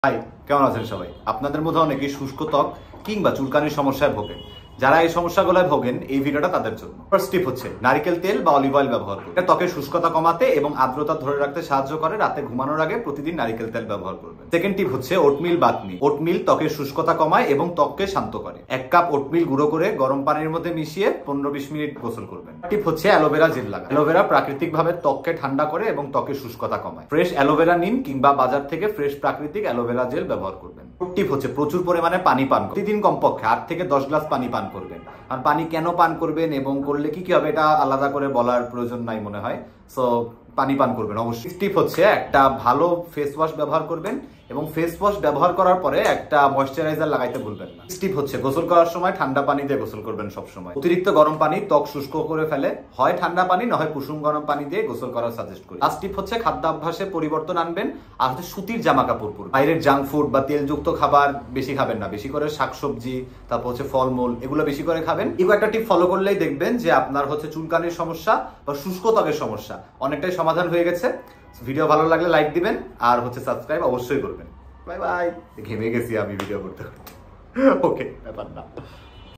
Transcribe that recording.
High, কেমন আছেন সবাই? আপনাদের মধ্যে অনেকেই শুষ্ক ত্বক কিংবা চুলকানির সমস্যায় ভোগেন। যারা এই সমস্যাগুলোয় ভোগেন, এই ভিডিওটা তাদের জন্য। ফার্স্ট টিপ হচ্ছে নারকেল তেল বা অলিভ অয়েল ব্যবহার করুন। এটা ত্বকের শুষ্কতা কমাতে এবং আর্দ্রতা ধরে রাখতে সাহায্য করে। রাতে ঘুমানোর আগে প্রতিদিন নারকেল তেল ব্যবহার করবেন। সেকেন্ড টিপ হচ্ছে ওটমিল বাতনি। ওটমিল ত্বকের শুষ্কতা কমায় এবং ত্বককে শান্ত করে। 1 কাপ ওটমিল গুঁড়ো করে গরম পানির মধ্যে মিশিয়ে 15-20 মিনিট গোসল করবেন। টিপ হচ্ছে অ্যালোভেরা জেল লাগা। অ্যালোভেরা প্রাকৃতিকভাবে ত্বককে ঠান্ডা করে এবং ত্বকের শুষ্কতা কমায়। ফ্রেশ অ্যালোভেরা নিন কিংবা বাজার থেকে ফ্রেশ প্রাকৃতিক অ্যালোভেরা জেল ব্যবহার করবেন। টিপ হচ্ছে প্রচুর পরিমাণে পানি পান করুন। প্রতিদিন কমপক্ষে 8 থেকে 10 গ্লাস পানি পান করবেন। আর পানি কেন পান করবেন এবং করলে কি কি হবে এটা আলাদা করে বলার প্রয়োজন নাই মনে হয়। সো পানি পান করবেন অবশ্যই। টিপ হচ্ছে একটা ভালো ফেস ওয়াশ ব্যবহার করবেন এবং ফেস ওয়াশ ব্যবহার করার পরে একটা ময়েশ্চারাইজার লাগাইতে ভুলবেন না। টিপ হচ্ছে গোসল করার সময় ঠান্ডা পানি দিয়ে গোসল করবেন সব সময়। অতিরিক্ত গরম পানি ত্বক শুষ্ক করে ফেলে। হয় ঠান্ডা পানি না হয় কুসুম গরম পানি দিয়ে গোসল করার সাজেস্ট করি। লাস্ট টিপ হচ্ছে খাদ্যাভ্যাসে পরিবর্তন আনবেন আর হচ্ছে সুতির জামা কাপড় পরবেন। বাইরের জাঙ্ক ফুড বা তেলযুক্ত খাবার বেশি খাবেন না। বেশি করে শাকসবজি, তারপর হচ্ছে ফলমূল, এগুলো বেশি করে খাবেন। এগুলো একটা টিপ ফলো করলেই দেখবেন যে আপনার হচ্ছে চুলকানির সমস্যা বা শুষ্ক ত্বকের সমস্যা অনেকটাই সমাধান হয়ে গেছে। ভিডিও ভালো লাগলে লাইক দিবেন আর হচ্ছে সাবস্ক্রাইব অবশ্যই করবেন। Bye bye. ঘেমে গেছি আমি ভিডিও করতে করতে। ওকে, ব্যাপার না।